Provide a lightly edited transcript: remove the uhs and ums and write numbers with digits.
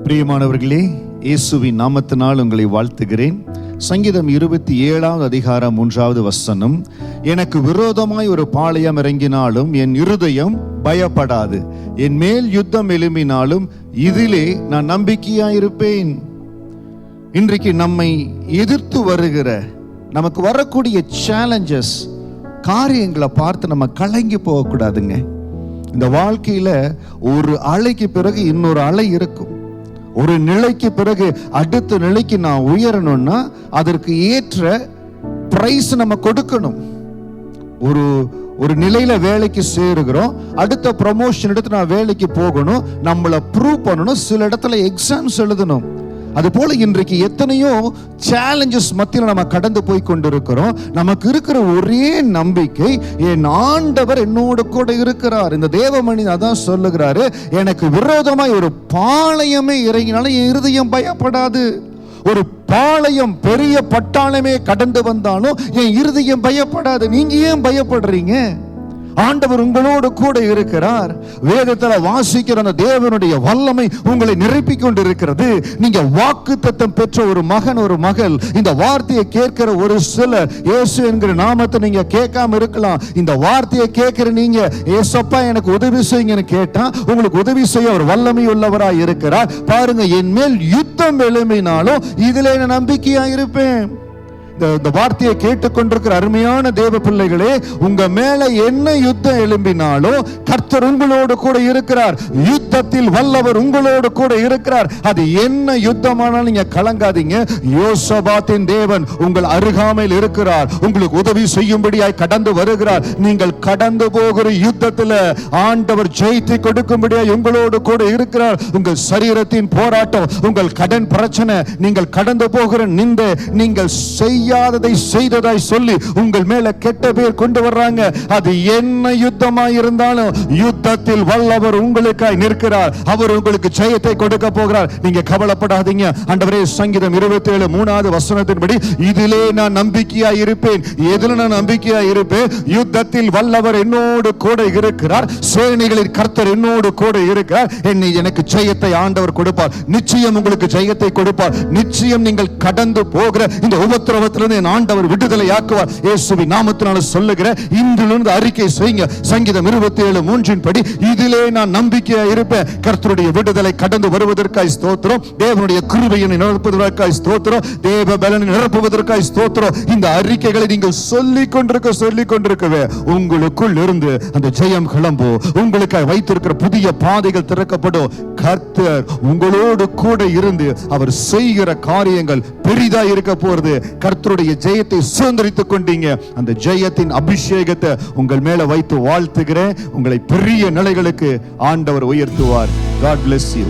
பிரியமானவர்களே, இயேசுவின் நாமத்தினால் உங்களை வாழ்த்துகிறேன். சங்கீதம் 27 அதிகாரம் 3வது வசனம், எனக்கு விரோதமாய் ஒரு பாளையம் இறங்கினாலும் என் இருதயம் பயப்படாது, என் மேல் யுத்தம் எழும்பினாலும் இதிலே நான் நம்பிக்கையாயிருப்பேன். இன்றைக்கு நம்மை எதிர்த்து வருகிற, நமக்கு வரக்கூடிய சேலஞ்சஸ், காரியங்களை பார்த்து நம்ம கலங்கி போகக்கூடாதுங்க. இந்த வாழ்க்கையில ஒரு அலைக்கு பிறகு இன்னொரு அலை இருக்கும். ஒரு நிலைக்கு பிறகு அடுத்த நிலைக்கு நான் உயரணும்னா அதற்கு ஏற்ற பிரைஸ் நம்ம கொடுக்கணும். ஒரு நிலையில வேலைக்கு சேருகிறோம், அடுத்த ப்ரமோஷன் எடுத்து நான் வேலைக்கு போகணும், நம்மளை ப்ரூவ் பண்ணணும், சில இடத்துல எக்ஸாம்ஸ் எழுதணும். அது போல இன்றைக்கு எத்தனையோ சேலஞ்சஸ் மத்தியில் நம்ம கடந்து போய் கொண்டிருக்கிறோம். நமக்கு இருக்கிற ஒரே நம்பிக்கை, என் ஆண்டவர் என்னோடு கூட இருக்கிறார். இந்த தேவமணி அதான் சொல்லுகிறாரு, எனக்கு விரோதமாய் ஒரு பாளையமே இறங்கினாலும் என் இருதயம் பயப்படாது. ஒரு பாளையம், பெரிய பட்டாளமே கடந்து வந்தாலும் என் இருதயம் பயப்படாது. நீங்க ஏன் பயப்படுறீங்க? ஆண்டவர் உங்களோடு கூட இருக்கிறார். வேதத்தில் வாசிக்கிற அந்த தேவனுடைய வல்லமை உங்களை நிரப்பிக் கொண்டிருக்கிறது. நீங்க வாக்குத்தத்தம் பெற்ற ஒரு மகன், ஒரு மகள். இந்த வார்த்தையை கேட்கிற ஒரு சிலர் இயேசு என்கிற நாமத்தை நீங்க கேட்காம இருக்கலாம். இந்த வார்த்தையை கேட்கிற நீங்க, ஏசப்பா எனக்கு உதவி செய்யுங்கன்னு கேட்டா உங்களுக்கு உதவி செய்ய ஒரு வல்லமை உள்ளவராய் இருக்கிறார். பாருங்க, என் மேல் யுத்தம் எழும்பினாலும் இதிலே நான் நம்பிக்கையா இருப்பேன். இந்த வார்த்தையை கேட்டுக்கொண்டிருக்கிற அருமையான தேவ பிள்ளைகளே, உங்க மேல என்ன யுத்தம் எழும்பினாலும் கர்த்தர் உங்களோடு கூட இருக்கிறார். யுத்தத்தில் வல்லவர் உங்களோடு கூட இருக்கிறார். அது என்ன யுத்தமானாலும் நீங்க கலங்காதீங்க. யோசபாத்தின் தேவன் உங்கள் அருகாமையில் இருக்கிறார். உங்களுக்கு உதவி செய்யும்படியாய் கடந்து வருகிறார். நீங்கள் கடந்து போகிற யுத்தத்தில் ஆண்டவர் ஜெயித்து கொடுக்கும்படியாய் உங்களோடு கூட இருக்கிறார். உங்கள் சரீரத்தின் போராட்டம், உங்கள் கடன் பிரச்சனை, நீங்கள் கடந்து போகிற நிந்தை, நீங்கள் செய்யாததை செய்ததாய் சொல்லி உங்கள் மேல கெட்ட பேர் கொண்டு வர்றாங்க. அது என்ன யுத்தமாய் இருந்தாலும் யுத்தத்தில் வல்லவர் உங்களுக்காய் நிற்கிறார். அவர் உங்களுக்கு ஜெயத்தை கொடுக்க போகிறார். நீங்க கவலைப்படாதீங்க. ஆண்டவரே, சங்கீதம் 27:3 வசனத்தின்படி இதிலே நான் நம்பிக்கையாய் இருப்பேன். எதில நான் நம்பிக்கையாய் இருப்பேன்? யுத்தத்தில் வல்லவர் என்னோடு கூட இருக்கிறார். சேனைகளின் கர்த்தர் என்னோடு கூட இருக்கிறார். எனக்கு ஜெயத்தை ஆண்டவர் கொடுப்பார். நிச்சயம் உங்களுக்கு ஜெயத்தை கொடுப்பார். நிச்சயம் நீங்கள் கடந்து போகிற இந்த உபத்திரவத்தில் ஆண்டவர் விடுதலை ஆக்குவார். இயேசுவின் நாமத்தினால சொல்லுகிற இன்றிலிருந்து அறிக்கை செய்யுங்க. சங்கீதம் 27:3 படி இதிலே நான் நம்பிக்கையா இருப்பேன். கர்த்தருடைய விடுதலை கடந்து வருவதற்காய் ஸ்தோத்திரம். தேவனுடைய கிருபையை நிரப்புவதற்காய் ஸ்தோத்திரம். தேவ பலனை நிரப்புவதற்காய் ஸ்தோத்திரம். இந்த அறிக்கைகளை நீங்கள் சொல்லிக் கொண்டிருக்கவே உங்களுக்குள் இருந்து அந்த ஜெயம் கிளம்பும். உங்களுக்காய் வைத்திருக்கிற புதிய பாதைகள் திறக்கப்படும். கர்த்தர் உங்களோடு கூட இருந்து அவர் செய்கிற காரியங்கள் பெரிதா இருக்க போறது. கர்த்தருடைய ஜெயத்தை சுதந்திரித்துக் கொண்டீங்க. அந்த ஜெயத்தின் அபிஷேகத்தை உங்கள் மேல வைத்து வாழ்த்துகிறேன். உங்களை பெரிய நிலைகளுக்கு ஆண்டவர் உயர்த்துவார். God bless you.